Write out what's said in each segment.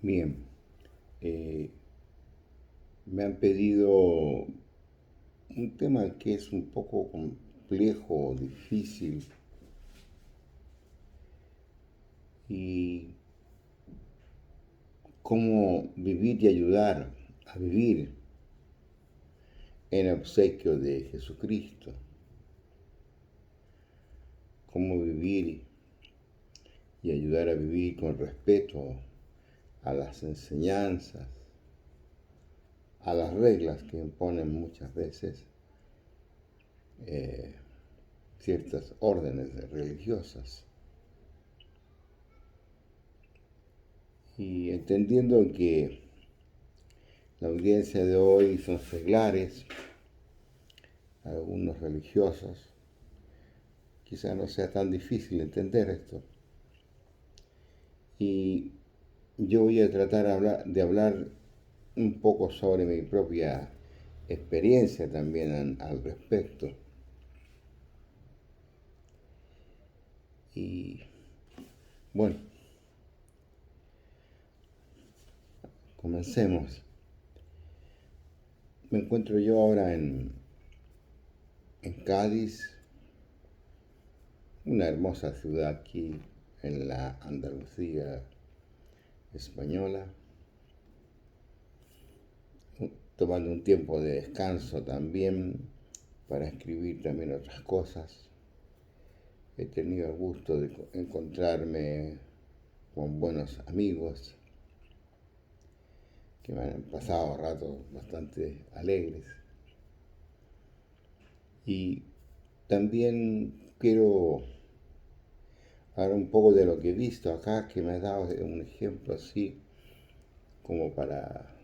Bien, eh, me han pedido un tema que es un poco complejo, difícil y cómo vivir y ayudar a vivir en obsequio de Jesucristo, cómo vivir y ayudar a vivir con respeto a las enseñanzas, a las reglas que imponen muchas veces eh, ciertas órdenes religiosas. Y entendiendo que la audiencia de hoy son seglares, algunos religiosos, quizá no sea tan difícil entender esto. Y yo voy a tratar de hablar un poco sobre mi propia experiencia también al respecto. Y bueno, comencemos. Me encuentro yo ahora en Cádiz, una hermosa ciudad aquí en la Andalucía española, tomando un tiempo de descanso también para escribir también otras cosas. He tenido el gusto de encontrarme con buenos amigos que me han pasado ratos bastante alegres. Y también quiero hablar un poco de lo que he visto acá, que me ha dado un ejemplo así como para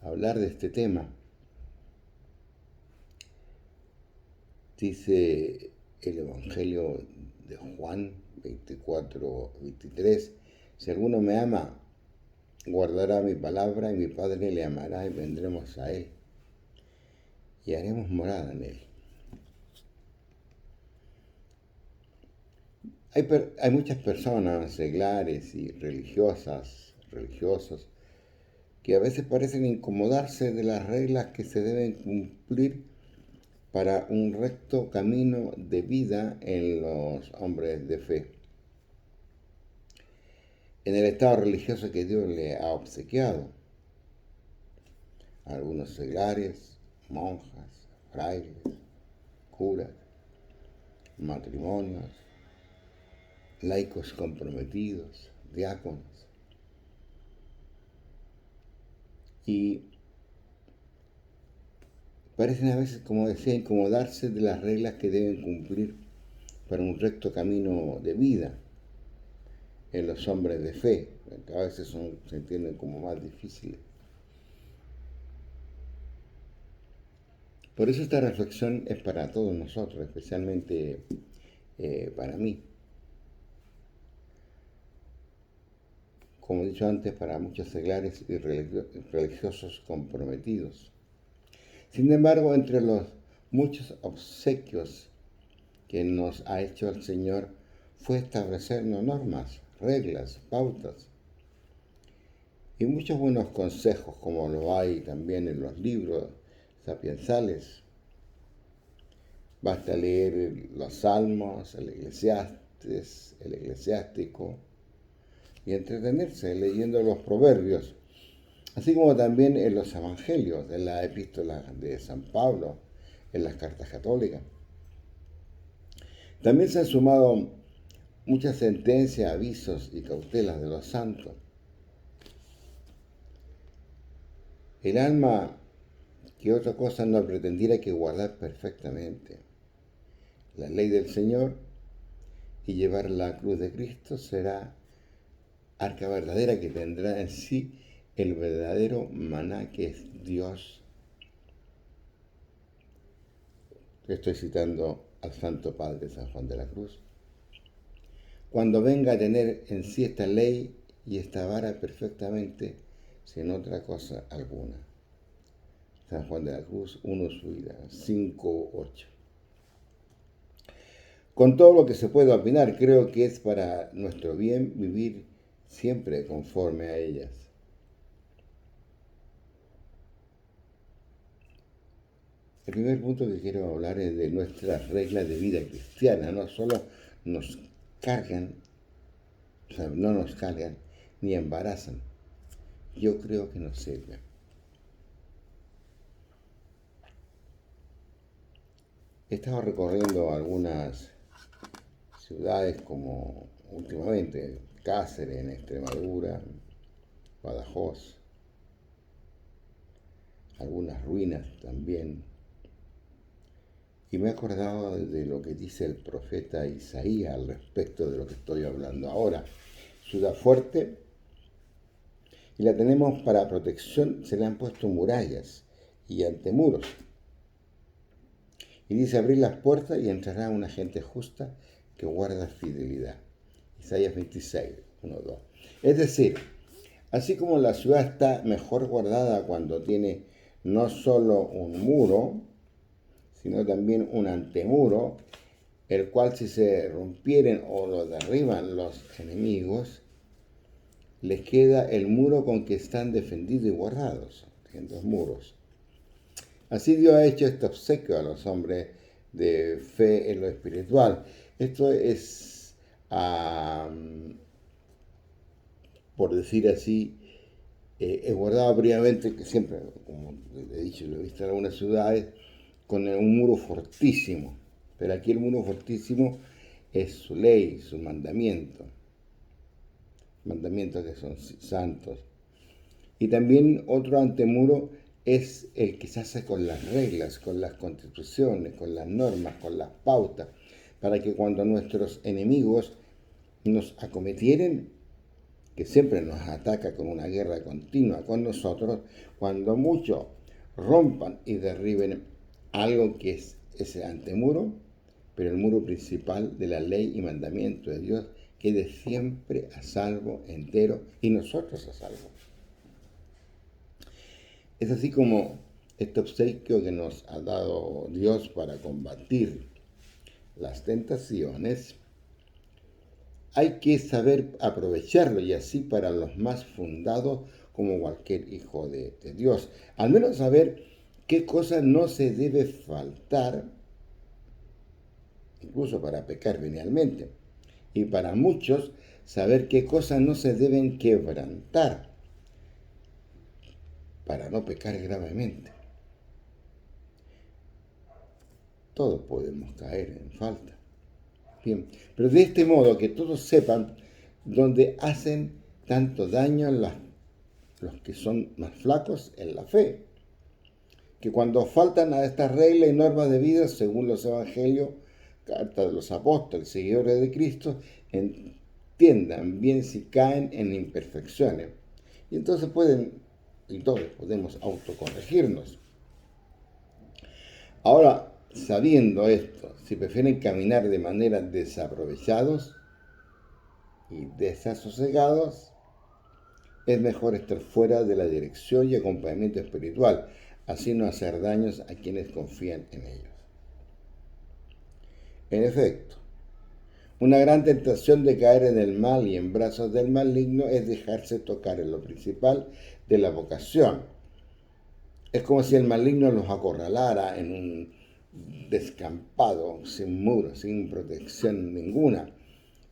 hablar de este tema. Dice el Evangelio de Juan 24-23, si alguno me ama, guardará mi palabra y mi Padre le amará y vendremos a él y haremos morada en él. Hay muchas personas seglares y religiosos, que a veces parecen incomodarse de las reglas que se deben cumplir para un recto camino de vida en los hombres de fe, en el estado religioso que Dios le ha obsequiado. Algunos seglares, monjas, frailes, curas, matrimonios, laicos comprometidos, diáconos. Y parecen a veces, como decía, incomodarse de las reglas que deben cumplir para un recto camino de vida en los hombres de fe, que a veces se entienden como más difíciles. Por eso esta reflexión es para todos nosotros, especialmente para mí. Como he dicho antes, para muchos seglares y religiosos comprometidos. Sin embargo, entre los muchos obsequios que nos ha hecho el Señor fue establecernos normas, reglas, pautas y muchos buenos consejos, como lo hay también en los libros sapiensales. Basta leer los Salmos, el Eclesiastes, el Eclesiástico y entretenerse leyendo los Proverbios, así como también en los Evangelios, en las epístolas de San Pablo, en las cartas católicas. También se han sumado muchas sentencias, avisos y cautelas de los santos. El alma que otra cosa no pretendiera que guardar perfectamente la ley del Señor y llevar la cruz de Cristo será arca verdadera que tendrá en sí el verdadero maná que es Dios. Estoy citando al Santo Padre San Juan de la Cruz. Cuando venga a tener en sí esta ley y esta vara perfectamente, sin otra cosa alguna. San Juan de la Cruz, 1 Suida, 5:8. Con todo lo que se puede opinar, creo que es para nuestro bien vivir siempre conforme a ellas. El primer punto que quiero hablar es de nuestras reglas de vida cristiana. No solo nos cargan, o sea, no nos cargan ni embarazan. Yo creo que nos sirven. He estado recorriendo algunas ciudades como últimamente Cáceres en Extremadura, Badajoz, algunas ruinas también. Y me he acordado de lo que dice el profeta Isaías al respecto de lo que estoy hablando ahora. Ciudad fuerte, y la tenemos para protección, se le han puesto murallas y antemuros. Y dice, abrir las puertas y entrará una gente justa que guarda fidelidad. Isaías 26, 1, 2. Es decir, así como la ciudad está mejor guardada cuando tiene no solo un muro, sino también un antemuro, el cual si se rompieren o lo derriban los enemigos, les queda el muro con que están defendidos y guardados, en dos muros. Así Dios ha hecho este obsequio a los hombres de fe en lo espiritual. Esto es, por decir así, he guardado previamente, que siempre, como he dicho, lo he visto en algunas ciudades, con un muro fortísimo. Pero aquí el muro fortísimo es su ley, su mandamientos que son santos. Y también otro antemuro es el que se hace con las reglas, con las constituciones, con las normas, con las pautas, para que cuando nuestros enemigos nos acometieren, que siempre nos ataca con una guerra continua con nosotros, cuando muchos rompan y derriben algo que es ese antemuro, pero el muro principal de la ley y mandamiento de Dios quede siempre a salvo, entero, y nosotros a salvo. Es así como este obsequio que nos ha dado Dios para combatir las tentaciones, hay que saber aprovecharlo, y así para los más fundados como cualquier hijo de Dios. Al menos saber qué cosa no se debe faltar, incluso para pecar venialmente. Y para muchos, saber qué cosas no se deben quebrantar para no pecar gravemente. Todos podemos caer en falta. Bien, pero de este modo que todos sepan dónde hacen tanto daño los que son más flacos en la fe, que cuando faltan a estas reglas y normas de vida, según los evangelios, carta de los apóstoles, seguidores de Cristo, entiendan bien si caen en imperfecciones. Y entonces todos podemos autocorregirnos. Ahora, sabiendo esto, si prefieren caminar de manera desaprovechados y desasosegados, es mejor estar fuera de la dirección y acompañamiento espiritual, así no hacer daños a quienes confían en ellos. En efecto, una gran tentación de caer en el mal y en brazos del maligno es dejarse tocar en lo principal de la vocación. Es como si el maligno los acorralara en un descampado, sin muro, sin protección ninguna.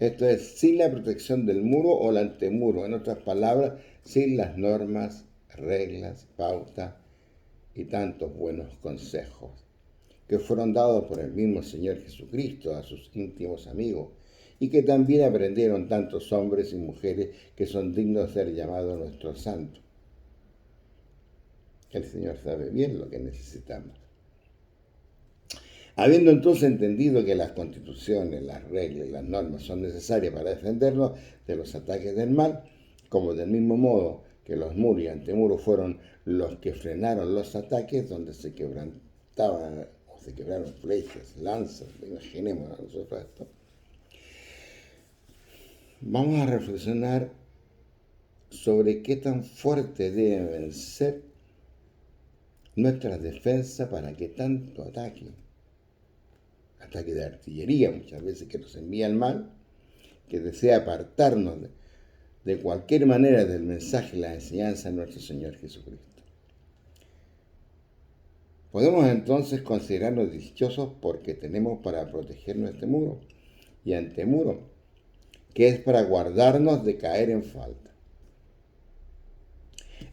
Esto es, sin la protección del muro o el antemuro, en otras palabras, sin las normas, reglas, pautas y tantos buenos consejos que fueron dados por el mismo Señor Jesucristo a sus íntimos amigos y que también aprendieron tantos hombres y mujeres que son dignos de ser llamados nuestros santos. El Señor sabe bien lo que necesitamos. Habiendo entonces entendido que las constituciones, las reglas y las normas son necesarias para defendernos de los ataques del mal, como del mismo modo que los muros y antemuros fueron los que frenaron los ataques donde se quebrantaban o se quebraron flechas, lanzas, imaginemos a nosotros esto, vamos a reflexionar sobre qué tan fuerte deben ser nuestras defensas para que tanto ataque de artillería muchas veces que nos envía el mal, que desea apartarnos de cualquier manera del mensaje y la enseñanza de nuestro Señor Jesucristo. Podemos entonces considerarnos dichosos porque tenemos para protegernos este muro y antemuro, que es para guardarnos de caer en falta.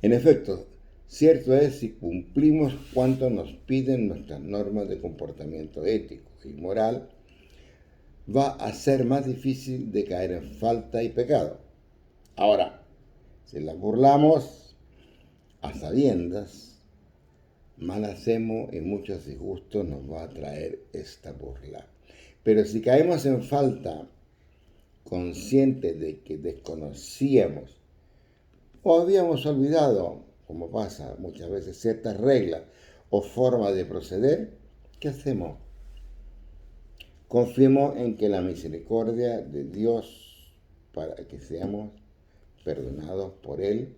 En efecto, cierto es si cumplimos cuanto nos piden nuestras normas de comportamiento ético y moral, va a ser más difícil de caer en falta y pecado. Ahora, si las burlamos a sabiendas, mal hacemos y muchos disgustos nos va a traer esta burla. Pero si caemos en falta, conscientes de que desconocíamos o habíamos olvidado, como pasa muchas veces, ciertas reglas o formas de proceder, ¿qué hacemos? Confiemos en que la misericordia de Dios para que seamos perdonados por Él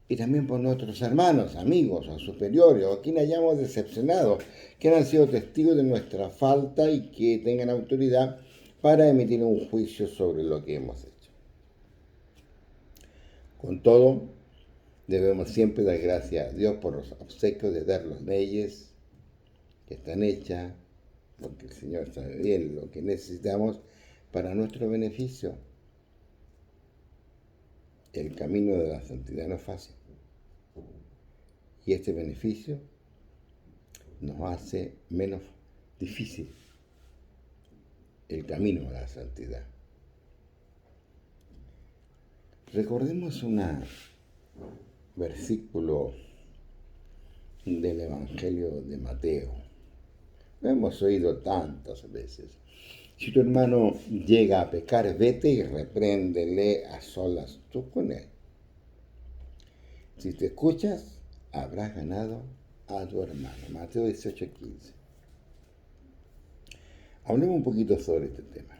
y también por nuestros hermanos, amigos o superiores o quienes hayamos decepcionado, que han sido testigos de nuestra falta y que tengan autoridad para emitir un juicio sobre lo que hemos hecho. Con todo, debemos siempre dar gracias a Dios por los obsequios de dar las leyes que están hechas, porque el Señor sabe bien lo que necesitamos para nuestro beneficio. El camino de la santidad no es fácil. Y este beneficio nos hace menos difícil el camino a la santidad. Recordemos un versículo del Evangelio de Mateo. Lo hemos oído tantas veces. Si tu hermano llega a pecar, vete y repréndele a solas tú con él. Si te escuchas, habrás ganado a tu hermano. Mateo 18:15. Hablemos un poquito sobre este tema.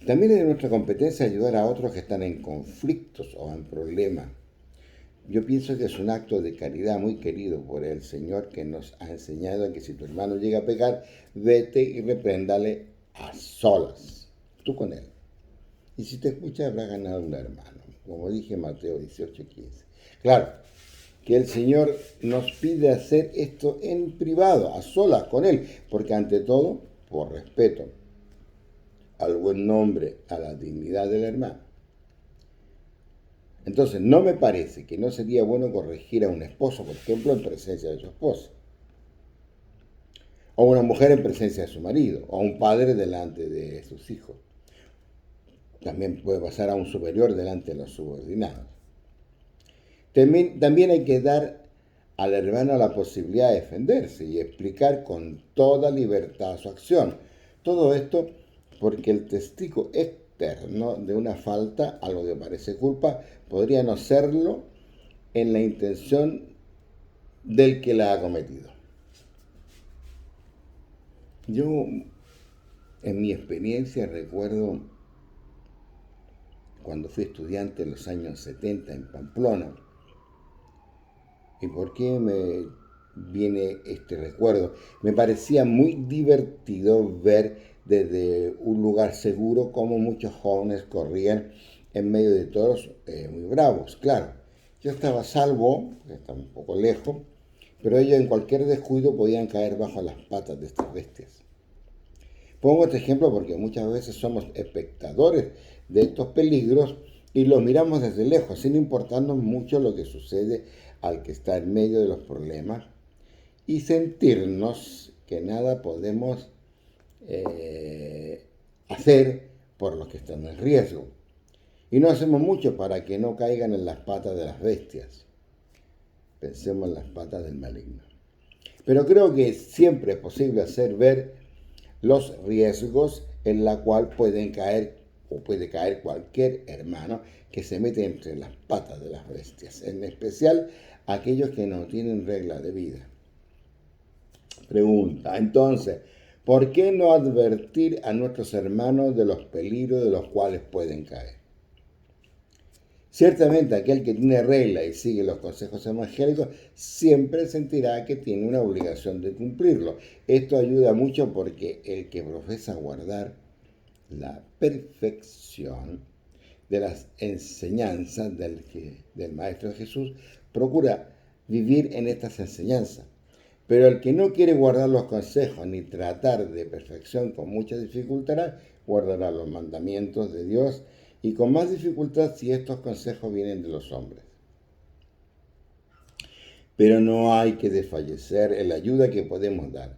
También es de nuestra competencia ayudar a otros que están en conflictos o en problemas. Yo pienso que es un acto de caridad muy querido por el Señor, que nos ha enseñado que si tu hermano llega a pecar, vete y repréndale a solas, tú con él. Y si te escucha, habrás ganado un hermano, como dije en Mateo 18:15. Claro, que el Señor nos pide hacer esto en privado, a solas con Él, porque ante todo, por respeto al buen nombre, a la dignidad del hermano. Entonces, no me parece que no sería bueno corregir a un esposo, por ejemplo, en presencia de su esposa, o una mujer en presencia de su marido, o a un padre delante de sus hijos. También puede pasar a un superior delante de los subordinados. También hay que dar al hermano la posibilidad de defenderse y explicar con toda libertad su acción. Todo esto porque el testigo externo de una falta, algo que parece culpa, podría no serlo en la intención del que la ha cometido. Yo, en mi experiencia, recuerdo cuando fui estudiante en los años 70 en Pamplona. ¿Y por qué me viene este recuerdo? Me parecía muy divertido ver desde un lugar seguro cómo muchos jóvenes corrían en medio de toros muy bravos. Claro, yo estaba a salvo, estaba un poco lejos, pero ellos en cualquier descuido podían caer bajo las patas de estas bestias. Pongo este ejemplo porque muchas veces somos espectadores de estos peligros y los miramos desde lejos, sin importarnos mucho lo que sucede al que está en medio de los problemas y sentirnos que nada podemos hacer por los que están en riesgo. Y no hacemos mucho para que no caigan en las patas de las bestias. Pensemos en las patas del maligno. Pero creo que siempre es posible hacer ver los riesgos en la cual pueden caer o puede caer cualquier hermano que se mete entre las patas de las bestias, en especial aquellos que no tienen regla de vida. Pregunta, entonces, ¿por qué no advertir a nuestros hermanos de los peligros de los cuales pueden caer? Ciertamente aquel que tiene regla y sigue los consejos evangélicos siempre sentirá que tiene una obligación de cumplirlo. Esto ayuda mucho porque el que profesa guardar la perfección de las enseñanzas del Maestro Jesús, procura vivir en estas enseñanzas. Pero el que no quiere guardar los consejos ni tratar de perfección con mucha dificultad, guardará los mandamientos de Dios y con más dificultad si estos consejos vienen de los hombres. Pero no hay que desfallecer en la ayuda que podemos dar.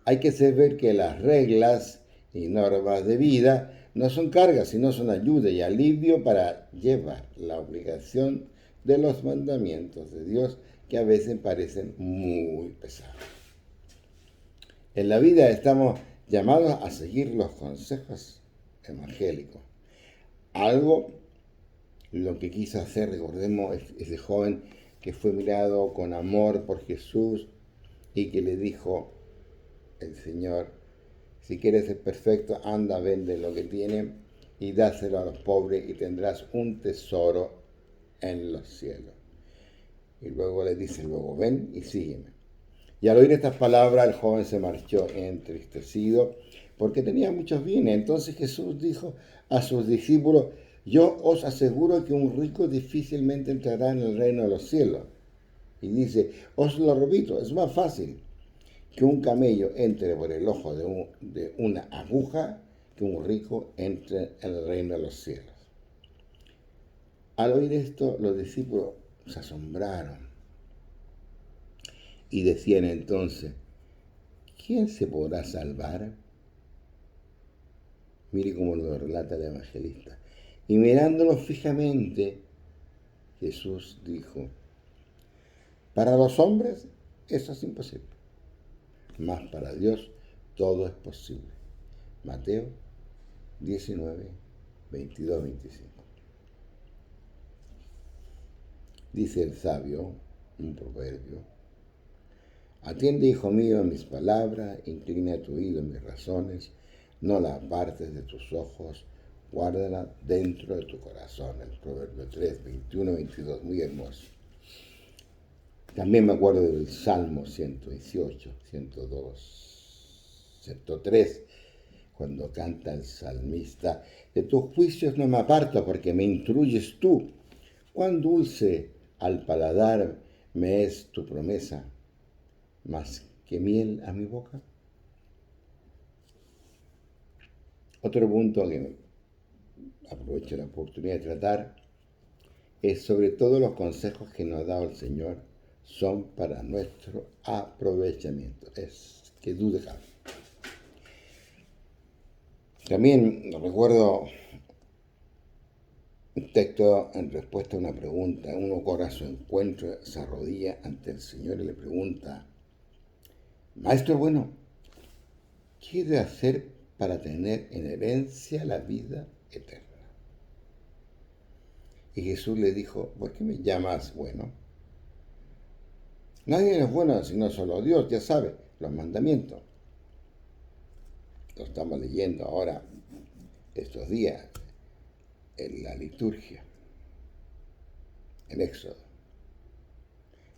Hay que saber que las reglas y normas de vida no son cargas, sino son ayuda y alivio para llevar la obligación de los mandamientos de Dios, que a veces parecen muy pesados. En la vida estamos llamados a seguir los consejos evangélicos. Algo lo que quiso hacer, recordemos, ese joven que fue mirado con amor por Jesús y que le dijo el Señor: si quieres ser perfecto, anda, vende lo que tienes y dáselo a los pobres y tendrás un tesoro en los cielos. Y luego le dice, ven y sígueme. Y al oír estas palabras, el joven se marchó entristecido porque tenía muchos bienes. Entonces Jesús dijo a sus discípulos: yo os aseguro que un rico difícilmente entrará en el reino de los cielos. Y dice, os lo repito, es más fácil que un camello entre por el ojo de una aguja que un rico entre en el reino de los cielos. Al oír esto, los discípulos se asombraron y decían entonces, ¿quién se podrá salvar? Mire cómo lo relata el evangelista. Y mirándolo fijamente, Jesús dijo, para los hombres eso es imposible, mas para Dios todo es posible. Mateo 19, 22, 25. Dice el sabio, un proverbio, atiende, hijo mío, a mis palabras, inclina tu oído a mis razones, no la apartes de tus ojos, guárdala dentro de tu corazón. El proverbio 3, 21, 22, muy hermoso. También me acuerdo del Salmo 118, 102, 103, cuando canta el salmista, de tus juicios no me aparto porque me instruyes tú. Cuán dulce al paladar me es tu promesa, más que miel a mi boca. Otro punto que aprovecho la oportunidad de tratar es sobre todo los consejos que nos ha dado el Señor son para nuestro aprovechamiento. Es que dude cabe. También recuerdo un texto en respuesta a una pregunta. Uno corre a su encuentro, se arrodilla ante el Señor y le pregunta, Maestro bueno, ¿qué he de hacer para tener en herencia la vida eterna? Y Jesús le dijo, ¿por qué me llamas bueno? Nadie es bueno sino solo Dios, ya sabe, los mandamientos. Lo estamos leyendo ahora, estos días, en la liturgia, en Éxodo.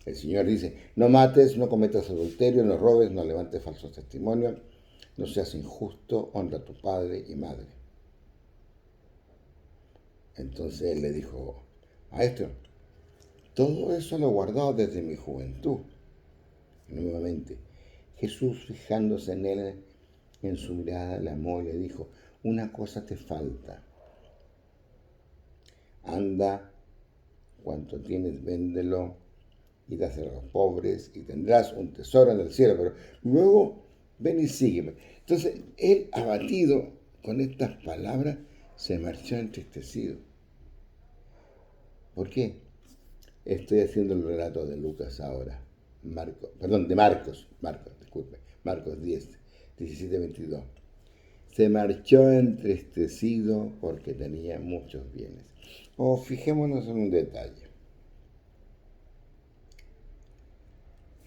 El Señor dice, no mates, no cometas adulterio, no robes, no levantes falsos testimonios, no seas injusto, honra a tu padre y madre. Entonces él le dijo, Maestro, todo eso lo he guardado desde mi juventud. Y nuevamente, Jesús, fijándose en él, en su mirada, le amó y le dijo, una cosa te falta. Anda, cuanto tienes, véndelo y dáselo a los pobres y tendrás un tesoro en el cielo. Pero luego, ven y sígueme. Entonces, él, abatido con estas palabras, se marchó entristecido. ¿Por qué? Estoy haciendo el relato de Lucas ahora. De Marcos 10, 17, 22. Se marchó entristecido porque tenía muchos bienes. Fijémonos en un detalle.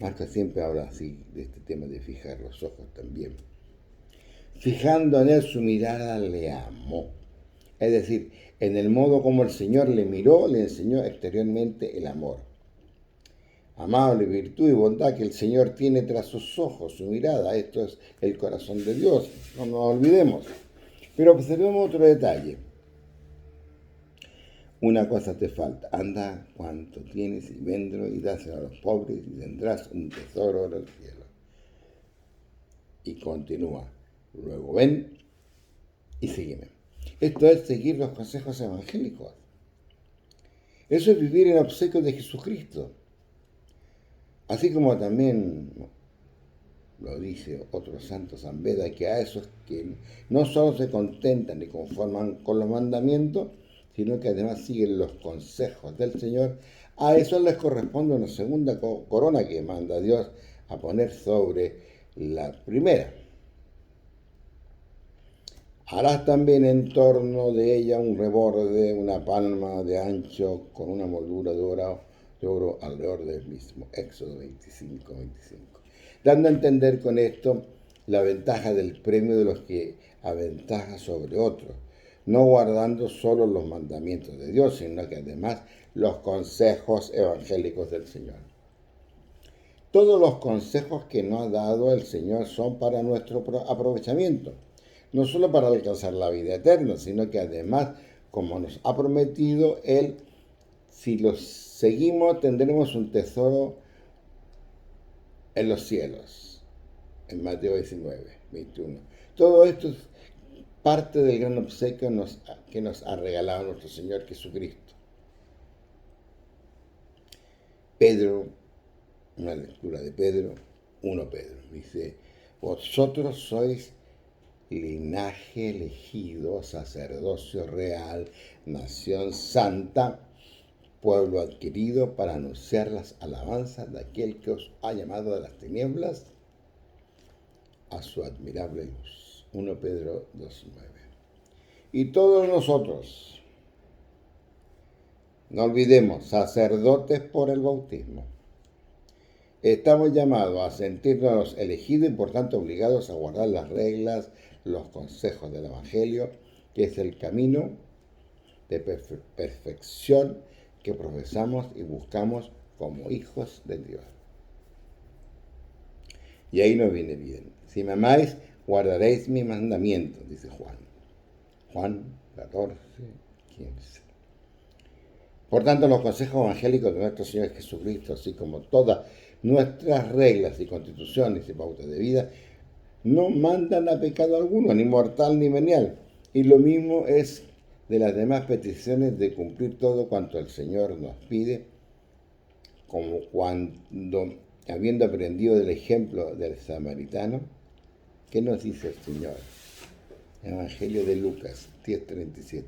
Marcos siempre habla así de este tema de fijar los ojos también. Fijando en él su mirada le amó. Es decir, en el modo como el Señor le miró, le enseñó exteriormente el amor. Amable virtud y bondad que el Señor tiene tras sus ojos, su mirada. Esto es el corazón de Dios, no nos olvidemos. Pero observemos otro detalle. una cosa te falta, anda cuanto tienes y véndelo y dáselo a los pobres y tendrás un tesoro en el cielo. Y continúa, luego ven y sígueme. Esto es seguir los consejos evangélicos. Eso es vivir en obsequio de Jesucristo. Así como también lo dice otro santo San Beda, que a esos que no solo se contentan y conforman con los mandamientos, sino que además siguen los consejos del Señor, a eso les corresponde una segunda corona que manda Dios a poner sobre la primera. Harás también en torno de ella un reborde, una palma de ancho con una moldura de oro alrededor del mismo. Éxodo 25:25. Dando a entender con esto la ventaja del premio de los que aventaja sobre otros, no guardando solo los mandamientos de Dios, sino que además los consejos evangélicos del Señor. Todos los consejos que nos ha dado el Señor son para nuestro aprovechamiento, no solo para alcanzar la vida eterna, sino que además, como nos ha prometido Él, si los seguimos tendremos un tesoro en los cielos, en Mateo 19:21. Todo esto es parte del gran obsequio que nos ha regalado nuestro Señor Jesucristo. Pedro, una lectura de Pedro, 1 Pedro, dice, vosotros sois linaje elegido, sacerdocio real, nación santa, pueblo adquirido para anunciar las alabanzas de aquel que os ha llamado de las tinieblas a su admirable luz. 1 Pedro 2:9. Y todos nosotros, no olvidemos, sacerdotes por el bautismo, estamos llamados a sentirnos elegidos y por tanto obligados a guardar las reglas, los consejos del Evangelio, que es el camino de perfección que profesamos y buscamos como hijos de Dios. Y ahí nos viene bien. Si me amáis, guardaréis mis mandamientos, dice Juan. Juan 14:15. Por tanto, los consejos evangélicos de nuestro Señor Jesucristo, así como todas nuestras reglas y constituciones y pautas de vida, no mandan a pecado alguno, ni mortal ni venial. Y lo mismo es de las demás peticiones de cumplir todo cuanto el Señor nos pide, como cuando, habiendo aprendido del ejemplo del samaritano, ¿qué nos dice el Señor? Evangelio de Lucas 10:37.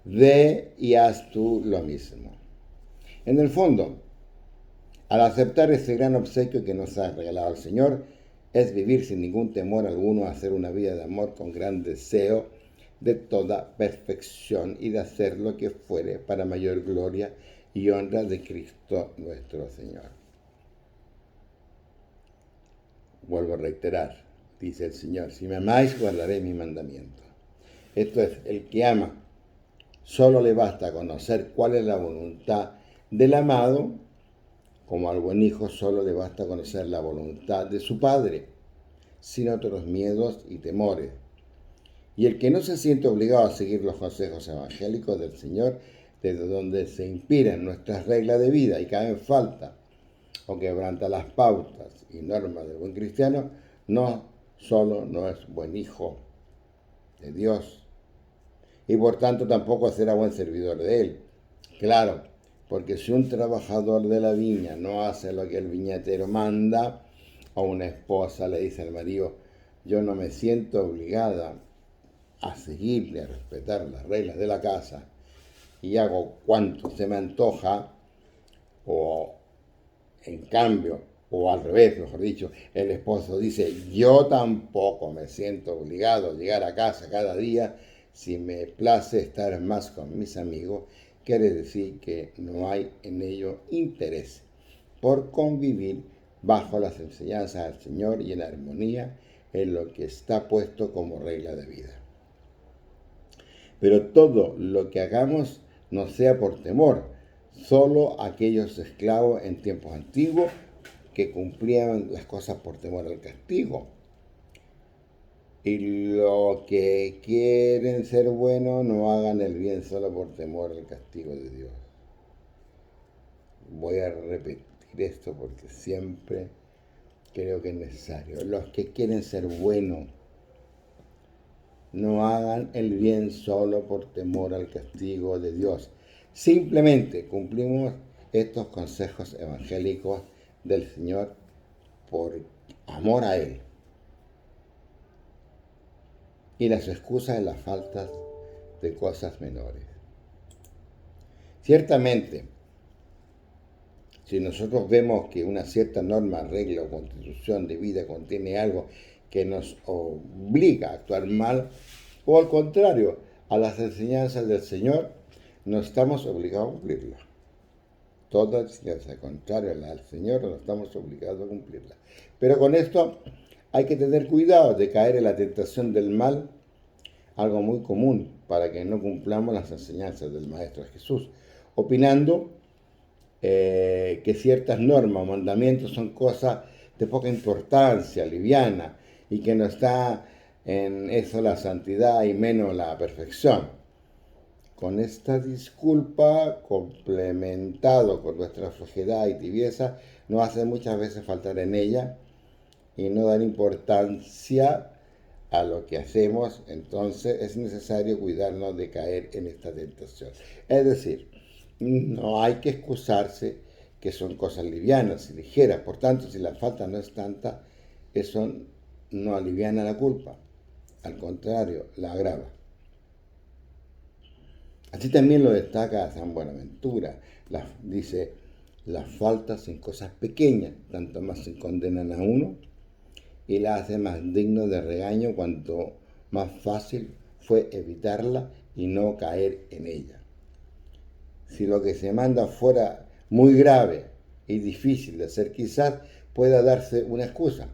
Ve y haz tú lo mismo. En el fondo, al aceptar ese gran obsequio que nos ha regalado el Señor, es vivir sin ningún temor alguno, hacer una vida de amor con gran deseo de toda perfección y de hacer lo que fuere para mayor gloria y honra de Cristo nuestro Señor. Vuelvo a reiterar, dice el Señor, si me amáis, guardaré mi mandamiento. Esto es, el que ama, solo le basta conocer cuál es la voluntad del amado, como al buen hijo solo le basta conocer la voluntad de su padre, sin otros miedos y temores. Y el que no se siente obligado a seguir los consejos evangélicos del Señor, desde donde se inspiran nuestras reglas de vida y cae en falta, o quebranta las pautas y normas del buen cristiano, no solo no es buen hijo de Dios, y por tanto tampoco será buen servidor de Él. Claro, porque si un trabajador de la viña no hace lo que el viñatero manda, o una esposa le dice al marido, yo no me siento obligada a seguirle, a respetar las reglas de la casa, y hago cuanto se me antoja, o en cambio, o al revés, mejor dicho, el esposo dice, yo tampoco me siento obligado a llegar a casa cada día, si me place estar más con mis amigos, quiere decir que no hay en ello interés por convivir bajo las enseñanzas del Señor y en armonía en lo que está puesto como regla de vida. Pero todo lo que hagamos no sea por temor, solo aquellos esclavos en tiempos antiguos que cumplían las cosas por temor al castigo. Y los que quieren ser buenos no hagan el bien solo por temor al castigo de Dios. Voy a repetir esto porque siempre creo que es necesario. Los que quieren ser buenos no hagan el bien solo por temor al castigo de Dios. Simplemente cumplimos estos consejos evangélicos del Señor por amor a Él. Y las excusas de las faltas de cosas menores. Ciertamente, si nosotros vemos que una cierta norma, regla o constitución de vida contiene algo que nos obliga a actuar mal, o al contrario, a las enseñanzas del Señor, no estamos obligados a cumplirla. Toda enseñanza contraria al Señor no estamos obligados a cumplirla. Pero con esto hay que tener cuidado de caer en la tentación del mal, algo muy común para que no cumplamos las enseñanzas del Maestro Jesús, opinando que ciertas normas o mandamientos son cosas de poca importancia, liviana, y que no está en eso la santidad y menos la perfección. Con esta disculpa, complementado con nuestra flojedad y tibieza, nos hace muchas veces faltar en ella y no dar importancia a lo que hacemos. Entonces es necesario cuidarnos de caer en esta tentación. Es decir, no hay que excusarse que son cosas livianas y ligeras. Por tanto, si la falta no es tanta, eso no aliviana la culpa. Al contrario, la agrava. Así también lo destaca San Buenaventura. Dice, las faltas en cosas pequeñas, tanto más se condenan a uno y la hace más digno de regaño cuanto más fácil fue evitarla y no caer en ella. Si lo que se manda fuera muy grave y difícil de hacer, quizás pueda darse una excusa.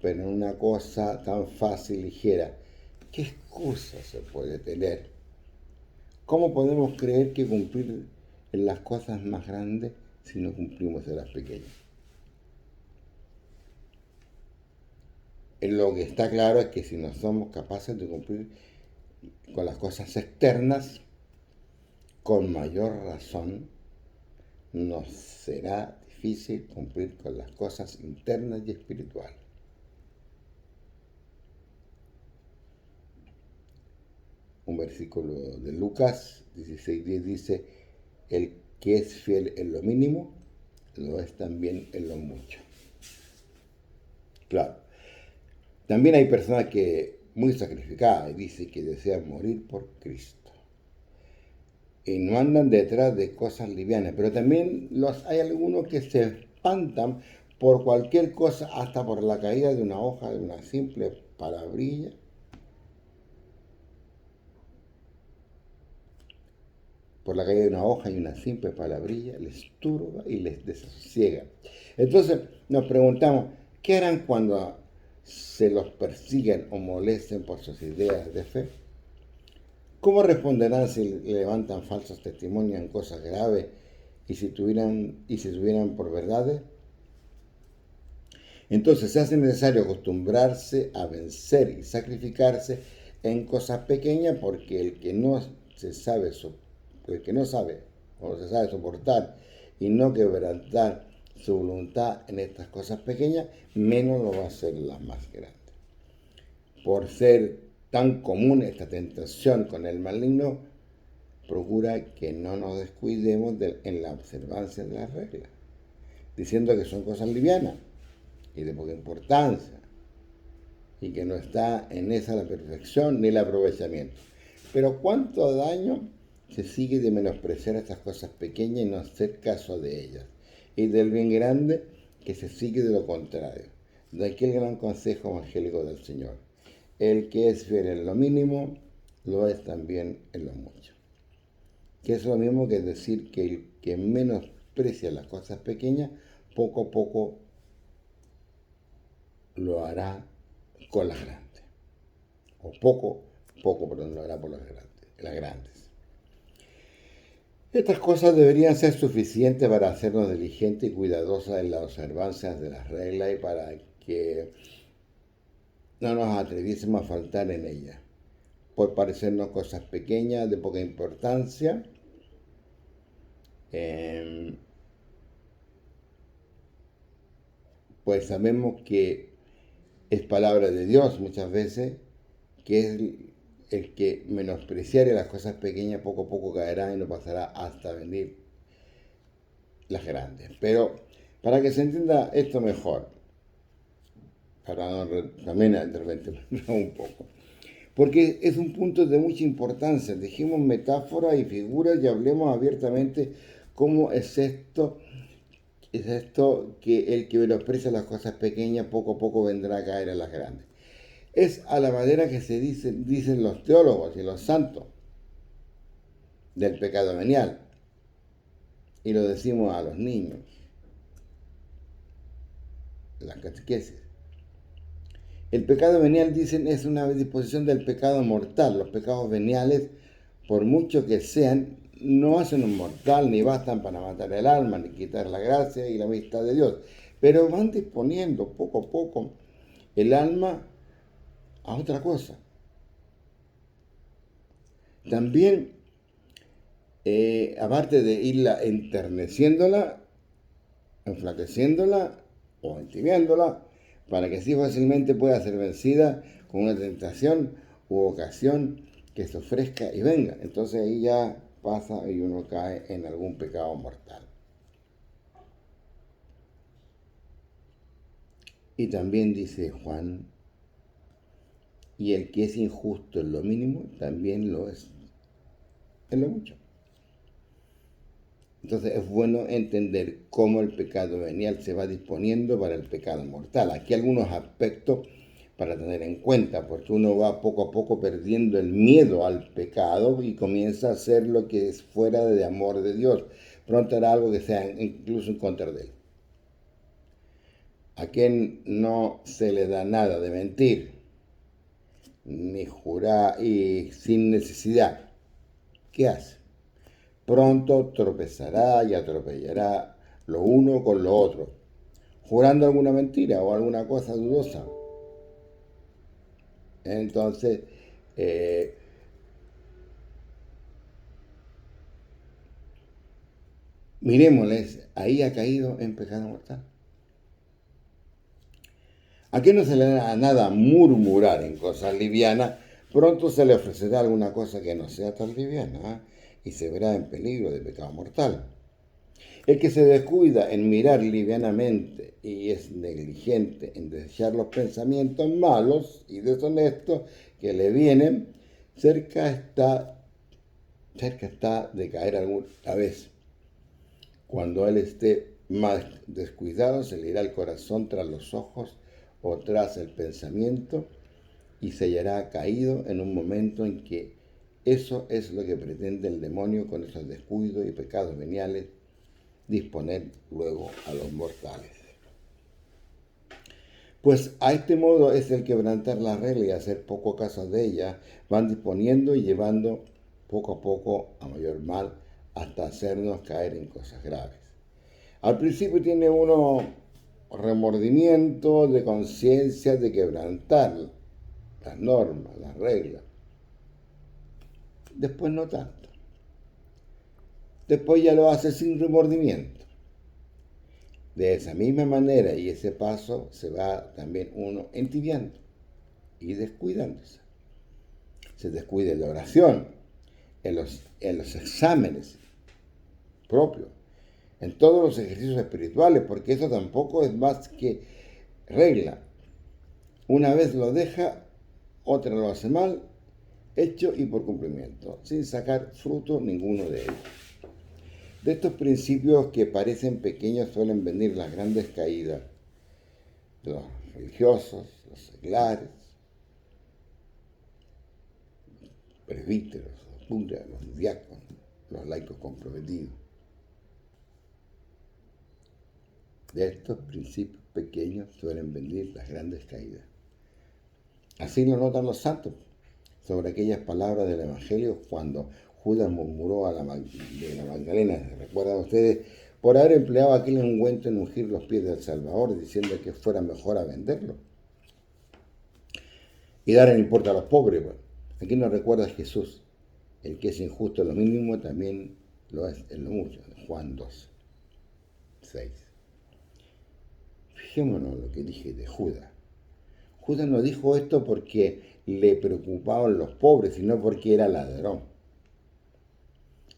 Pero en una cosa tan fácil y ligera, ¿qué excusa se puede tener? ¿Cómo podemos creer que cumplir en las cosas más grandes si no cumplimos en las pequeñas? Lo que está claro es que si no somos capaces de cumplir con las cosas externas, con mayor razón nos será difícil cumplir con las cosas internas y espirituales. Un versículo de Lucas 16:10 dice, el que es fiel en lo mínimo, lo es también en lo mucho. Claro, también hay personas que muy sacrificadas y dicen que desean morir por Cristo. Y no andan detrás de cosas livianas, pero también hay algunos que se espantan por cualquier cosa, hasta por la caída de una hoja, de una simple palabrilla. Por la caída de una hoja y una simple palabrilla les turba y les desasosiega. Entonces nos preguntamos, ¿qué harán cuando se los persiguen o molesten por sus ideas de fe? ¿Cómo responderán si levantan falsos testimonios en cosas graves y si tuvieran por verdades? Entonces se hace necesario acostumbrarse a vencer y sacrificarse en cosas pequeñas, porque el que no sabe o no se sabe soportar y no quebrantar su voluntad en estas cosas pequeñas, menos lo va a hacer en las más grandes. Por ser tan común esta tentación con el maligno, procura que no nos descuidemos en la observancia de las reglas, diciendo que son cosas livianas y de poca importancia, y que no está en esa la perfección ni el aprovechamiento. Pero cuánto daño se sigue de menospreciar estas cosas pequeñas y no hacer caso de ellas, y del bien grande que se sigue de lo contrario. De aquí el gran consejo evangélico del Señor. El que es fiel en lo mínimo, lo es también en lo mucho. Que es lo mismo que decir que el que menosprecia las cosas pequeñas, poco a poco lo hará con las grandes. O perdón, lo hará por las grandes. Estas cosas deberían ser suficientes para hacernos diligentes y cuidadosos en la observancia de las reglas y para que no nos atreviésemos a faltar en ella, por parecernos cosas pequeñas, de poca importancia, pues sabemos que es palabra de Dios muchas veces, que es el que menospreciare las cosas pequeñas poco a poco caerá y no pasará hasta venir las grandes. Pero para que se entienda esto mejor, para también de repente un poco, porque es un punto de mucha importancia. Dejemos metáforas y figuras y hablemos abiertamente cómo es esto que el que menosprecia las cosas pequeñas poco a poco vendrá a caer en las grandes. Es a la manera que dicen los teólogos y los santos del pecado venial. Y lo decimos a los niños, las catequesis. El pecado venial, dicen, es una disposición del pecado mortal. Los pecados veniales, por mucho que sean, no hacen un mortal, ni bastan para matar el alma, ni quitar la gracia y la amistad de Dios. Pero van disponiendo poco a poco el alma a otra cosa. También, aparte de irla enterneciéndola, enflaqueciéndola o entibiándola, para que así fácilmente pueda ser vencida con una tentación u ocasión que se ofrezca y venga. Entonces ahí ya pasa y uno cae en algún pecado mortal. Y también dice Juan, y el que es injusto en lo mínimo, también lo es en lo mucho. Entonces es bueno entender cómo el pecado venial se va disponiendo para el pecado mortal. Aquí algunos aspectos para tener en cuenta, porque uno va poco a poco perdiendo el miedo al pecado y comienza a hacer lo que es fuera de amor de Dios. Pronto hará algo que sea incluso en contra de él. A quien no se le da nada de mentir, ni jurar y sin necesidad, ¿qué hace? Pronto tropezará y atropellará lo uno con lo otro, jurando alguna mentira o alguna cosa dudosa. Entonces, miremosles, ahí ha caído en pecado mortal. ¿A qué no se le da nada murmurar en cosas livianas? Pronto se le ofrecerá alguna cosa que no sea tan liviana, y se verá en peligro de pecado mortal. El que se descuida en mirar livianamente y es negligente en desechar los pensamientos malos y deshonestos que le vienen, cerca está de caer alguna vez. Cuando él esté más descuidado, se le irá el corazón tras los ojos o tras el pensamiento y se hallará caído en un momento en que eso es lo que pretende el demonio con esos descuidos y pecados veniales, disponer luego a los mortales. Pues a este modo es el quebrantar la regla y hacer poco caso de ella, van disponiendo y llevando poco a poco a mayor mal hasta hacernos caer en cosas graves. Al principio tiene uno remordimiento de conciencia de quebrantar las normas, las reglas. Después no tanto. Después ya lo hace sin remordimiento. De esa misma manera y ese paso se va también uno entibiando y descuidándose. Se descuida en la oración, en los exámenes propios, en todos los ejercicios espirituales, porque eso tampoco es más que regla. Una vez lo deja, otra lo hace mal, hecho y por cumplimiento, sin sacar fruto ninguno de ellos. De estos principios que parecen pequeños suelen venir las grandes caídas de los religiosos, los seglares, presbíteros, los curas, los diáconos, los laicos comprometidos. De estos principios pequeños suelen venir las grandes caídas. Así lo notan los santos sobre aquellas palabras del Evangelio cuando Judas murmuró de la Magdalena, ¿recuerdan ustedes? Por haber empleado aquel ungüento en ungir los pies del Salvador, diciendo que fuera mejor a venderlo. y dar el importe a los pobres. Pues. Aquí nos recuerda Jesús, el que es injusto en lo mínimo también lo es en lo mucho. Juan 2, 6. Fijémonos lo que dije de Judas. Judas no dijo esto porque le preocupaban los pobres, sino porque era ladrón.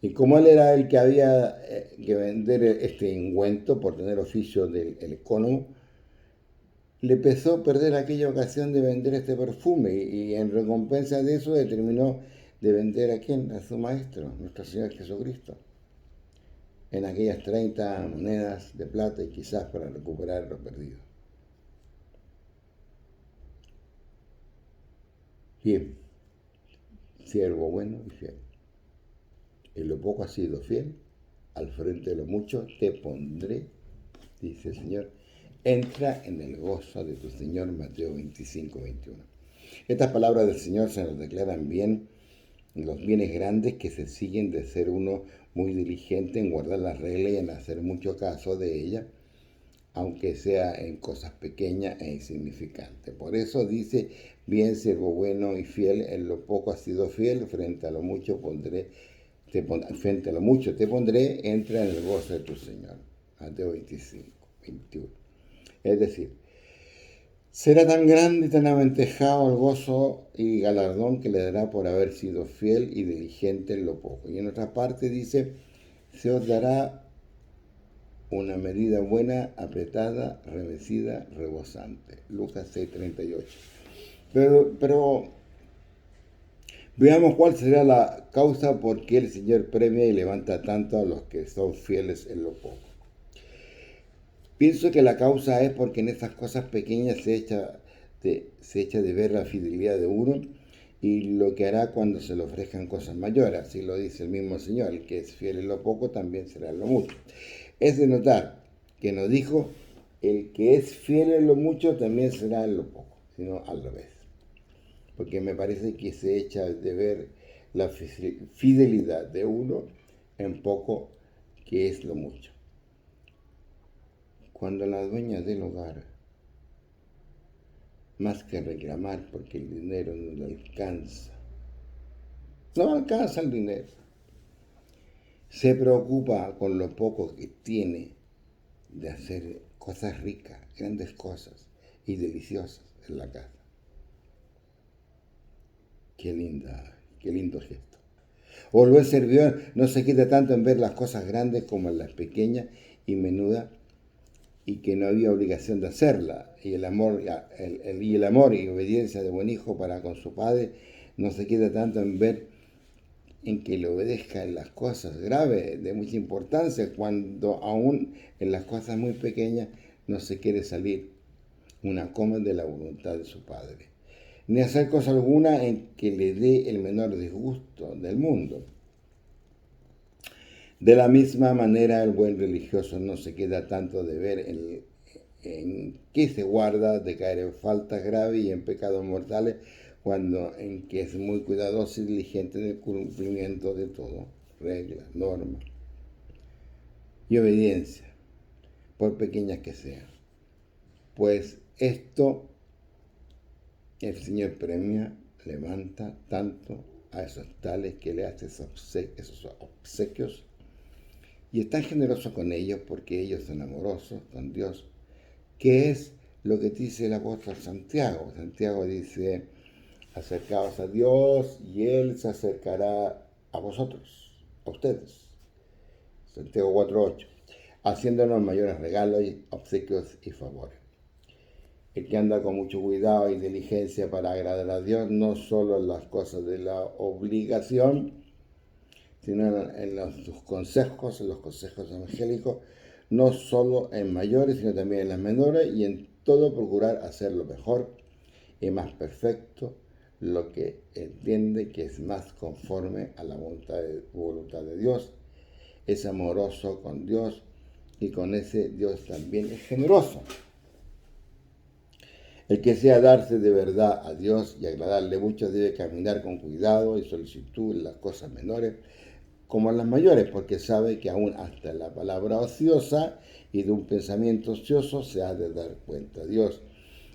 Y como él era el que había que vender este ungüento por tener oficio del economo, le empezó a perder aquella ocasión de vender este perfume y en recompensa de eso determinó de vender a quién, a su maestro, nuestro Señor Jesucristo, en aquellas 30 monedas de plata y quizás para recuperar lo perdido. Bien, siervo bueno y fiel. En lo poco has sido fiel, al frente de lo mucho te pondré, dice el Señor. Entra en el gozo de tu Señor, Mateo 25, 21. Estas palabras del Señor se nos declaran bien los bienes grandes que se siguen de ser uno muy diligente en guardar las reglas y en hacer mucho caso de ellas, aunque sea en cosas pequeñas e insignificantes. Por eso dice, bien siervo bueno y fiel, en lo poco has sido fiel, frente a lo mucho te pondré, entra en el gozo de tu Señor. Mateo 25, 21. Es decir, será tan grande y tan aventejado el gozo y galardón que le dará por haber sido fiel y diligente en lo poco. Y en otra parte dice, se os dará una medida buena, apretada, revestida, rebosante. Lucas 6:38. Pero veamos cuál será la causa por qué el Señor premia y levanta tanto a los que son fieles en lo poco. Pienso que la causa es porque en estas cosas pequeñas se echa de ver la fidelidad de uno y lo que hará cuando se le ofrezcan cosas mayores. Así lo dice el mismo Señor, el que es fiel en lo poco también será en lo mucho. Es de notar que nos dijo, el que es fiel en lo mucho también será en lo poco, sino al revés. Porque me parece que se echa de ver la fidelidad de uno en poco, que es lo mucho. Cuando la dueña del hogar, más que reclamar porque el dinero no le alcanza el dinero, se preocupa con lo poco que tiene de hacer cosas ricas, grandes cosas y deliciosas en la casa. Qué lindo gesto. O el buen servidor no se quita tanto en ver las cosas grandes como en las pequeñas y menudas y que no había obligación de hacerla. Y el amor y obediencia de buen hijo para con su padre no se quita tanto en ver en que le obedezca en las cosas graves de mucha importancia, cuando aún en las cosas muy pequeñas no se quiere salir una coma de la voluntad de su padre, ni hacer cosa alguna en que le dé el menor disgusto del mundo. De la misma manera, el buen religioso no se queda tanto de ver en qué se guarda de caer en faltas graves y en pecados mortales, cuando en que es muy cuidadoso y diligente en el cumplimiento de todo, reglas, normas y obediencia, por pequeñas que sean. Pues esto el Señor premia, levanta tanto a esos tales que le hace esos obsequios y es tan generoso con ellos porque ellos son amorosos con Dios, que es lo que dice el apóstol Santiago. Santiago dice, acercaos a Dios y Él se acercará a vosotros, a ustedes. Santiago 4:8, haciéndonos mayores regalos, obsequios y favores. El que anda con mucho cuidado y diligencia para agradar a Dios, no solo en las cosas de la obligación, sino en sus consejos, en los consejos evangélicos, no solo en mayores, sino también en las menores, y en todo procurar hacer lo mejor y más perfecto, lo que entiende que es más conforme a la voluntad de Dios, es amoroso con Dios, y con ese Dios también es generoso. El que sea darse de verdad a Dios y agradarle mucho debe caminar con cuidado y solicitud en las cosas menores como en las mayores, porque sabe que aún hasta en la palabra ociosa y de un pensamiento ocioso se ha de dar cuenta a Dios.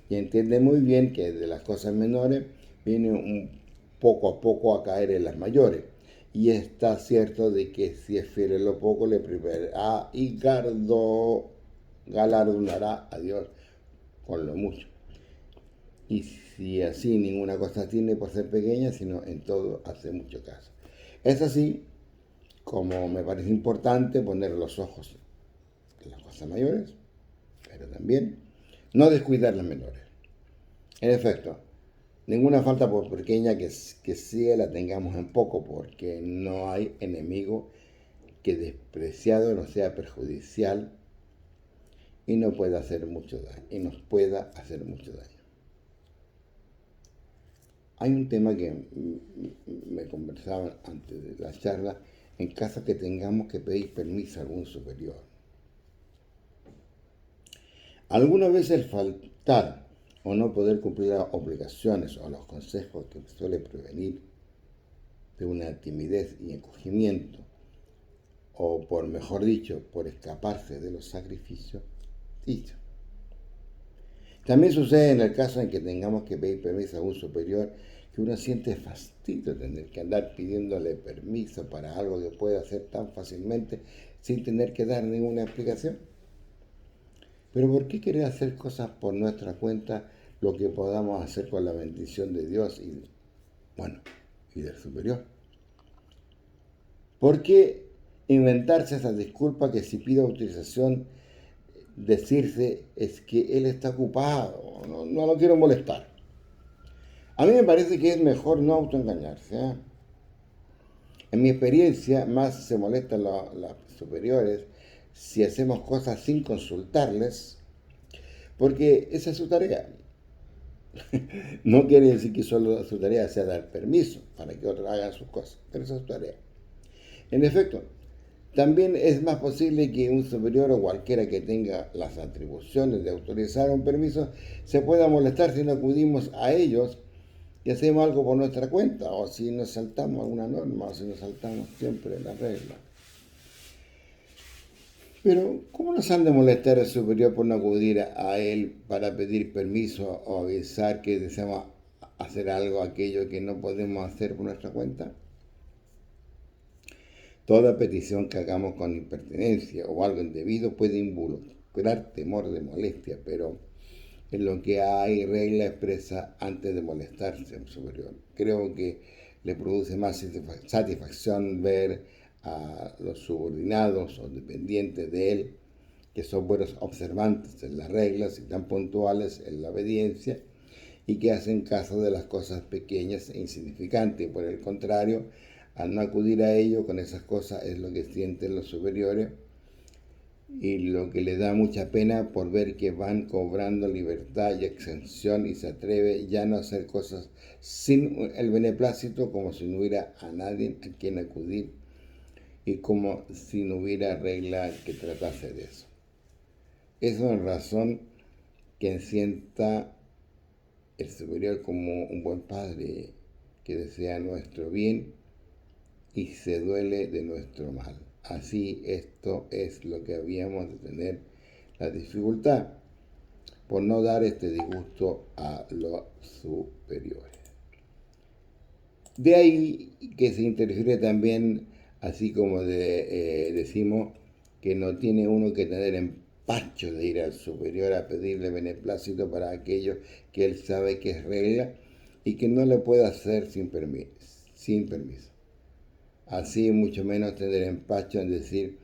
Y entiende muy bien que de las cosas menores viene un poco a poco a caer en las mayores. Y está cierto de que si es fiel en lo poco, le privará y galardonará a Dios con lo mucho. Y si así ninguna cosa tiene por ser pequeña, sino en todo hace mucho caso. Es así como me parece importante poner los ojos en las cosas mayores, pero también no descuidar las menores. En efecto, ninguna falta por pequeña que sea la tengamos en poco, porque no hay enemigo que despreciado no sea perjudicial y no pueda hacer mucho daño, y nos pueda hacer mucho daño. Hay un tema que me conversaban antes de la charla, en caso que tengamos que pedir permiso a algún superior. Alguna vez el faltar o no poder cumplir las obligaciones o los consejos que suele prevenir de una timidez y encogimiento, o por mejor dicho, por escaparse de los sacrificios dichos. También sucede en el caso en que tengamos que pedir permiso a un superior, que uno siente fastidio tener que andar pidiéndole permiso para algo que puede hacer tan fácilmente sin tener que dar ninguna explicación. Pero ¿por qué querer hacer cosas por nuestra cuenta lo que podamos hacer con la bendición de Dios y del superior? ¿Por qué inventarse esa disculpa que si pido autorización decirse es que él está ocupado, no lo quiero molestar? A mí me parece que es mejor no autoengañarse, ¿eh? En mi experiencia, más se molestan los superiores si hacemos cosas sin consultarles, porque esa es su tarea. No quiere decir que solo su tarea sea dar permiso para que otros hagan sus cosas, pero esa es su tarea. En efecto, también es más posible que un superior o cualquiera que tenga las atribuciones de autorizar un permiso se pueda molestar si no acudimos a ellos y hacemos algo por nuestra cuenta, o si nos saltamos alguna norma, o si nos saltamos siempre la regla. Pero, ¿cómo nos han de molestar al superior por no acudir a él para pedir permiso o avisar que deseamos hacer algo, aquello que no podemos hacer por nuestra cuenta? Toda petición que hagamos con impertinencia o algo indebido puede involucrar temor de molestia, pero en lo que hay regla expresa antes de molestarse al superior. Creo que le produce más satisfacción ver a los subordinados o dependientes de él que son buenos observantes en las reglas y tan puntuales en la obediencia y que hacen caso de las cosas pequeñas e insignificantes. Por el contrario, al no acudir a ello con esas cosas es lo que sienten los superiores y lo que le da mucha pena por ver que van cobrando libertad y exención y se atreve ya no a hacer cosas sin el beneplácito, como si no hubiera a nadie a quien acudir y como si no hubiera regla que tratase de eso. Esa es razón que sienta el superior como un buen padre que desea nuestro bien y se duele de nuestro mal. Así esto es lo que habíamos de tener la dificultad por no dar este disgusto a los superiores. De ahí que se interfiere también, así como decimos, que no tiene uno que tener empacho de ir al superior a pedirle beneplácito para aquello que él sabe que es regla y que no le puede hacer sin permiso. Así mucho menos tener empacho en decir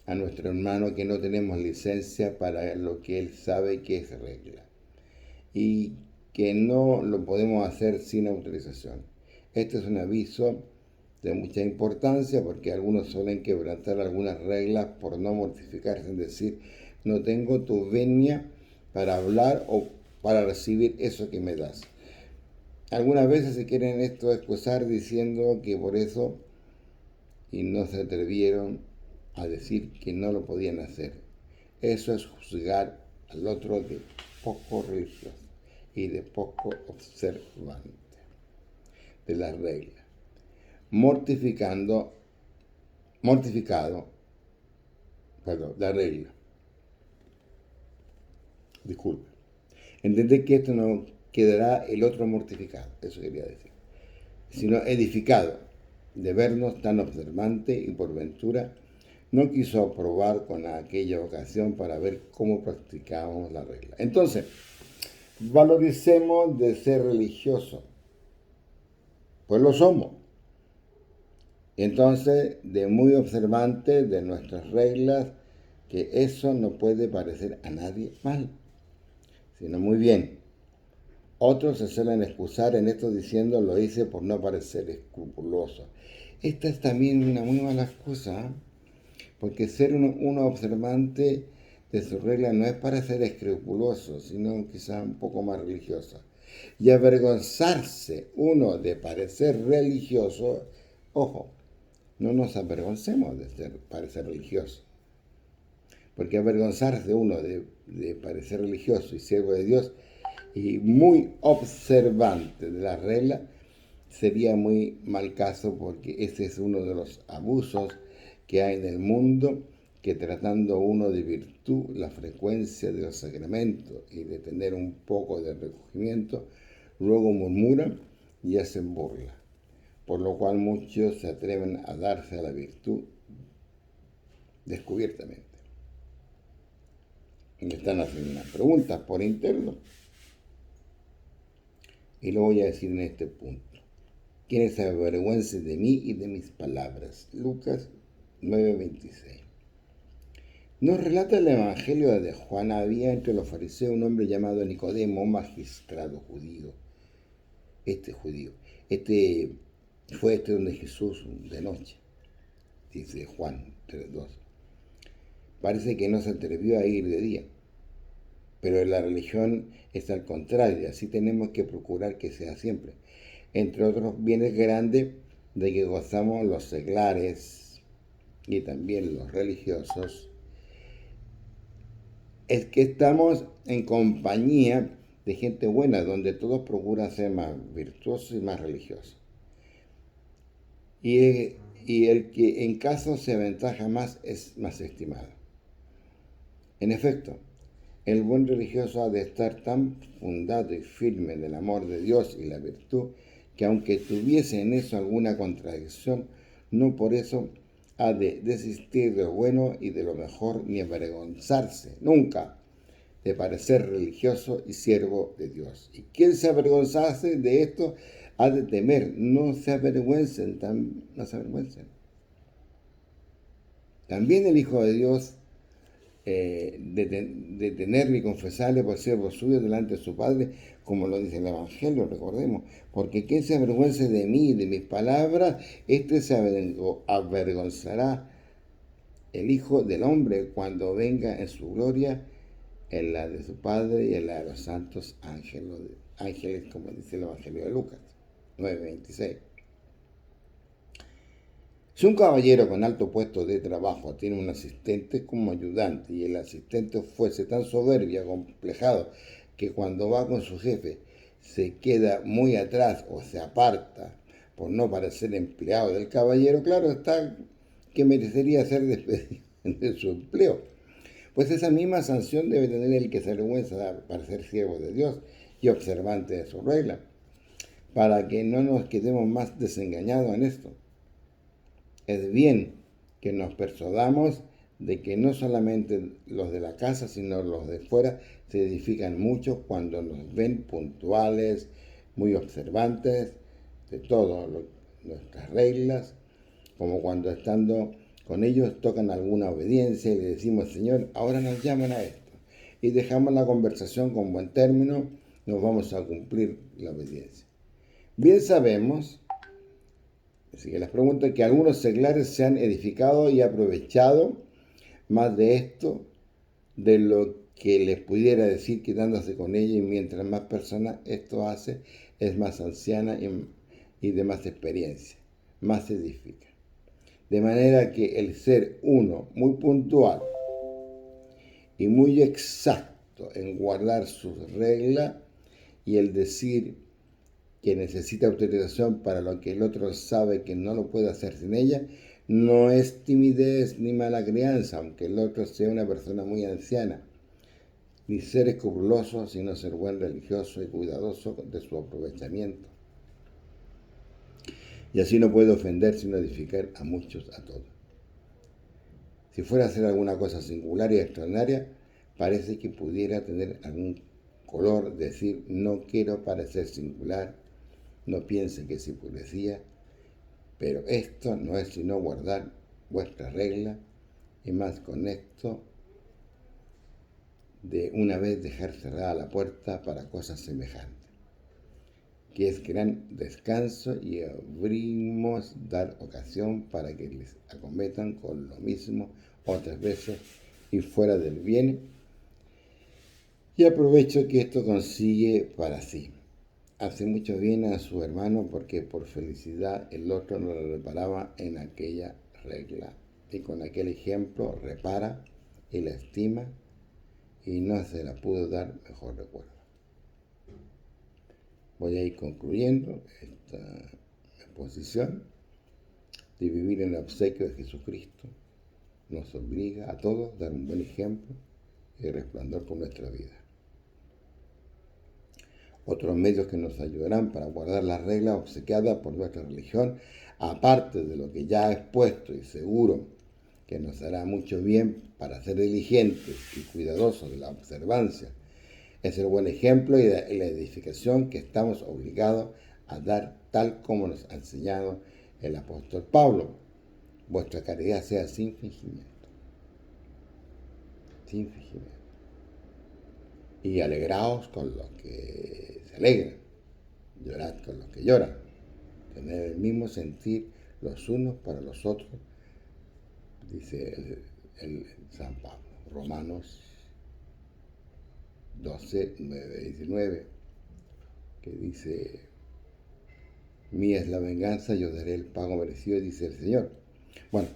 a nuestro hermano que no tenemos licencia para lo que él sabe que es regla y que no lo podemos hacer sin autorización. Este es un aviso de mucha importancia porque algunos suelen quebrantar algunas reglas por no mortificarse en decir no tengo tu venia para hablar o para recibir eso que me das. Algunas veces se quieren esto excusar diciendo que por eso y no se atrevieron a decir que no lo podían hacer. Eso es juzgar al otro de poco religioso y de poco observante de las reglas, la regla. Disculpe. Entender que esto no quedará el otro mortificado, eso quería decir, sino edificado de vernos tan observante y por ventura no quiso aprobar con aquella ocasión para ver cómo practicábamos la regla. Entonces, valoricemos de ser religioso, pues lo somos. Entonces, de muy observante de nuestras reglas, que eso no puede parecer a nadie mal, sino muy bien. Otros se suelen excusar en esto diciendo lo hice por no parecer escrupuloso. Esta es también una muy mala excusa, ¿eh? Porque ser uno observante de su regla no es para ser escrupuloso, sino quizá un poco más religioso. Y avergonzarse uno de parecer religioso, ojo, no nos avergoncemos de parecer religioso. Porque avergonzarse uno de parecer religioso y siervo de Dios y muy observante de la regla sería muy mal caso, porque ese es uno de los abusos que hay en el mundo, que tratando uno de virtud la frecuencia de los sacramentos y de tener un poco de recogimiento, luego murmuran y hacen burla, por lo cual muchos se atreven a darse a la virtud descubiertamente. Me están haciendo unas preguntas por interno y lo voy a decir en este punto. Quienes se avergüencen de mí y de mis palabras. Lucas 9:26. Nos relata el Evangelio de Juan: había entre los fariseos un hombre llamado Nicodemo, magistrado judío. Este fue donde Jesús de noche, dice Juan 3:2. Parece que no se atrevió a ir de día, pero la religión es al contrario, así tenemos que procurar que sea siempre. Entre otros bienes grandes de que gozamos los seglares y también los religiosos, es que estamos en compañía de gente buena, donde todos procuran ser más virtuosos y más religiosos. Y el que en caso se aventaja más es más estimado. En efecto, el buen religioso ha de estar tan fundado y firme en el amor de Dios y la virtud, que aunque tuviese en eso alguna contradicción, no por eso ha de desistir de lo bueno y de lo mejor, ni avergonzarse nunca de parecer religioso y siervo de Dios. Y quien se avergonzase de esto ha de temer, no se avergüencen. También el Hijo de Dios de tenerle y confesarle por siervo suyo delante de su Padre, como lo dice el Evangelio, recordemos. Porque quien se avergüence de mí y de mis palabras, este se avergonzará el Hijo del Hombre cuando venga en su gloria, en la de su Padre y en la de los santos ángeles, como dice el Evangelio de Lucas 9:26. Si un caballero con alto puesto de trabajo tiene un asistente como ayudante y el asistente fuese tan soberbio y acomplejado que cuando va con su jefe se queda muy atrás o se aparta por no parecer empleado del caballero, claro está que merecería ser despedido de su empleo. Pues esa misma sanción debe tener el que se avergüenza para ser siervo de Dios y observante de su regla, para que no nos quedemos más desengañados en esto. Es bien que nos persuadamos de que no solamente los de la casa, sino los de fuera se edifican mucho cuando nos ven puntuales, muy observantes de todas nuestras reglas, como cuando estando con ellos tocan alguna obediencia y le decimos: Señor, ahora nos llaman a esto, y dejamos la conversación con buen término, nos vamos a cumplir la obediencia. Bien sabemos, así que les pregunto, que algunos seglares se han edificado y aprovechado más de esto de lo que les pudiera decir quedándose con ella, y mientras más personas esto hace, es más anciana y de más experiencia, más se edifica. De manera que el ser uno muy puntual y muy exacto en guardar sus reglas y el decir que necesita autorización para lo que el otro sabe que no lo puede hacer sin ella, no es timidez ni mala crianza, aunque el otro sea una persona muy anciana. ni ser escrupuloso, sino ser buen religioso y cuidadoso de su aprovechamiento. Y así no puede ofender, sino edificar a muchos, a todos. Si fuera a hacer alguna cosa singular y extraordinaria, parece que pudiera tener algún color, decir, no quiero parecer singular, no piense que es hipocresía, pero esto no es sino guardar vuestra regla, y más con esto, de una vez dejar cerrada la puerta para cosas semejantes, que es gran descanso, y abrimos dar ocasión para que les acometan con lo mismo otras veces y fuera del bien, y aprovecho que esto consigue para sí. Hace mucho bien a su hermano porque por felicidad el otro no lo reparaba en aquella regla, y con aquel ejemplo repara y la estima y no se la pudo dar mejor recuerdo. Voy a ir concluyendo esta exposición de vivir en el obsequio de Jesucristo. Nos obliga a todos a dar un buen ejemplo y resplandor con nuestra vida. Otros medios que nos ayudarán para guardar las reglas obsequiadas por nuestra religión, aparte de lo que ya he expuesto y seguro que nos hará mucho bien para ser diligentes y cuidadosos de la observancia, es el buen ejemplo y la edificación que estamos obligados a dar, tal como nos ha enseñado el apóstol Pablo. Vuestra caridad sea sin fingimiento. Sin fingimiento. Y alegraos con los que se alegran, llorad con los que lloran, tener el mismo sentir los unos para los otros, dice el San Pablo, Romanos 12, 9, 19, que dice, mía es la venganza, yo daré el pago merecido, dice el Señor. Bueno,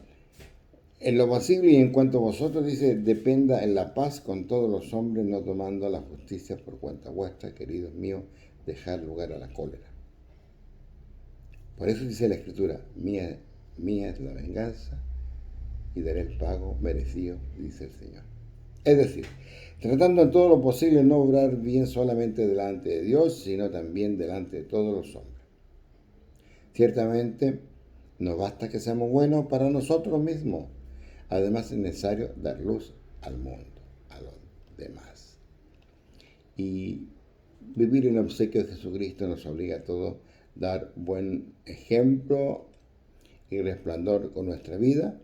en lo posible y en cuanto a vosotros, dice, dependa en la paz con todos los hombres, no tomando la justicia por cuenta vuestra, queridos míos, dejar lugar a la cólera. Por eso dice la Escritura, mía es la venganza y daré el pago merecido, dice el Señor. Es decir, tratando en todo lo posible no obrar bien solamente delante de Dios, sino también delante de todos los hombres. Ciertamente, no basta que seamos buenos para nosotros mismos. Además es necesario dar luz al mundo, a los demás. Y vivir en el obsequio de Jesucristo nos obliga a todos a dar buen ejemplo y resplandor con nuestra vida,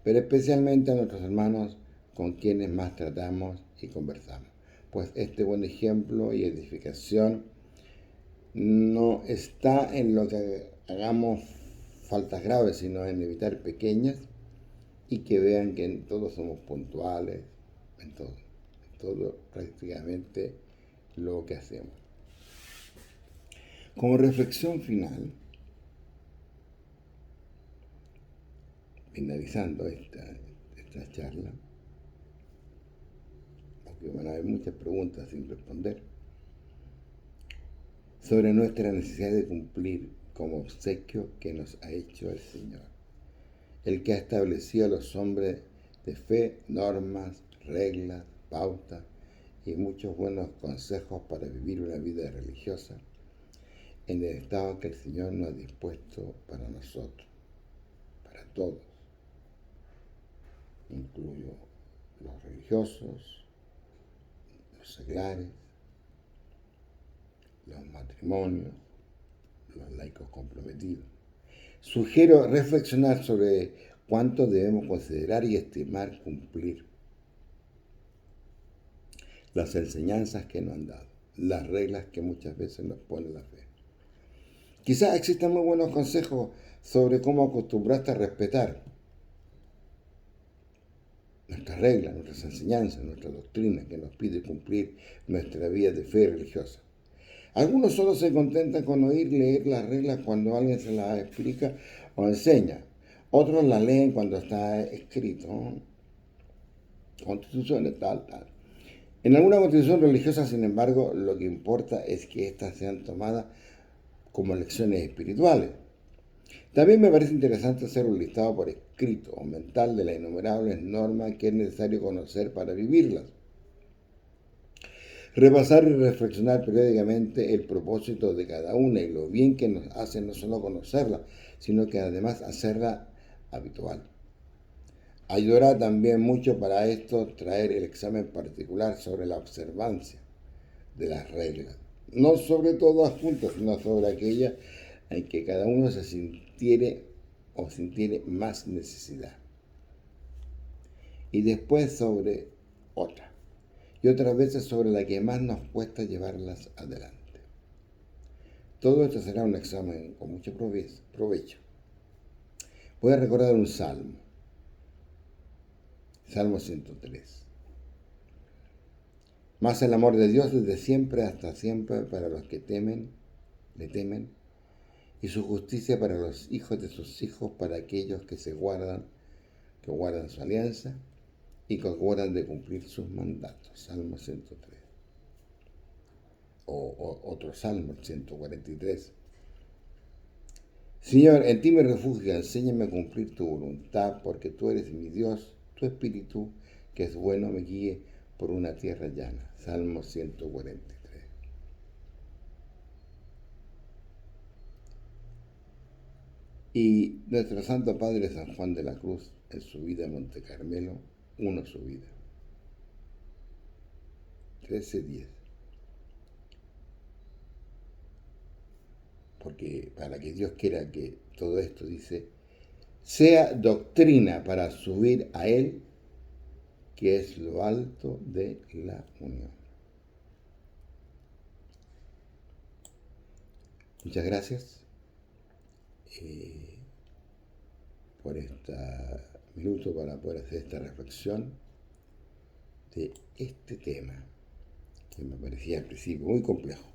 pero especialmente a nuestros hermanos con quienes más tratamos y conversamos. Pues este buen ejemplo y edificación no está en lo que hagamos faltas graves, sino en evitar pequeñas, y que vean que en todo somos puntuales, en todo prácticamente lo que hacemos. Como reflexión final, finalizando esta charla, porque van a haber muchas preguntas sin responder, sobre nuestra necesidad de cumplir como obsequio que nos ha hecho el Señor, el que ha establecido a los hombres de fe, normas, reglas, pautas y muchos buenos consejos para vivir una vida religiosa en el estado que el Señor nos ha dispuesto para nosotros, para todos. Incluyo los religiosos, los seglares, los matrimonios, los laicos comprometidos. Sugiero reflexionar sobre cuánto debemos considerar y estimar cumplir las enseñanzas que nos han dado, las reglas que muchas veces nos pone la fe. Quizás existan muy buenos consejos sobre cómo acostumbrarte a respetar nuestras reglas, nuestras enseñanzas, nuestra doctrina que nos pide cumplir nuestra vida de fe religiosa. Algunos solo se contentan con oír leer las reglas cuando alguien se las explica o enseña. Otros las leen cuando está escrito, ¿no? Constituciones, tal. En alguna constitución religiosa, sin embargo, lo que importa es que éstas sean tomadas como lecciones espirituales. También me parece interesante hacer un listado por escrito o mental de las innumerables normas que es necesario conocer para vivirlas. Repasar y reflexionar periódicamente el propósito de cada una y lo bien que nos hace no solo conocerla, sino que además hacerla habitual. Ayudará también mucho para esto traer el examen particular sobre la observancia de las reglas. No sobre todas juntas, sino sobre aquellas en que cada uno se sintiere o sintiere más necesidad. Y después sobre otra. Y otras veces sobre la que más nos cuesta llevarlas adelante. Todo esto será un examen con mucho provecho. Voy a recordar un salmo. Salmo 103. Más el amor de Dios desde siempre hasta siempre para los que le temen, y su justicia para los hijos de sus hijos, para aquellos que guardan su alianza y que guardan de cumplir sus mandatos. Salmo 103. O otro salmo, 143. Señor, en ti me refugio, enséñame a cumplir tu voluntad, porque tú eres mi Dios, tu espíritu, que es bueno, me guíe por una tierra llana. Salmo 143. Y nuestro Santo Padre San Juan de la Cruz, en su vida en Monte Carmelo, uno su vida. 13:10. Porque para que Dios quiera que todo esto, dice, sea doctrina para subir a Él, que es lo alto de la unión. Muchas gracias por este minuto para poder hacer esta reflexión de este tema que me parecía al principio muy complejo.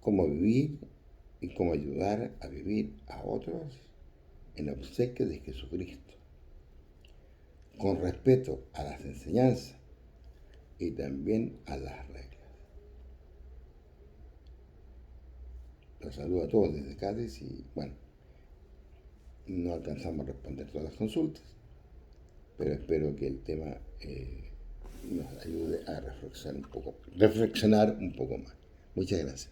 Cómo vivir y cómo ayudar a vivir a otros en obsequio de Jesucristo, con respeto a las enseñanzas y también a las reglas. Los saludo a todos desde Cádiz y bueno, no alcanzamos a responder todas las consultas, pero espero que el tema nos ayude a reflexionar un poco más. Muchas gracias.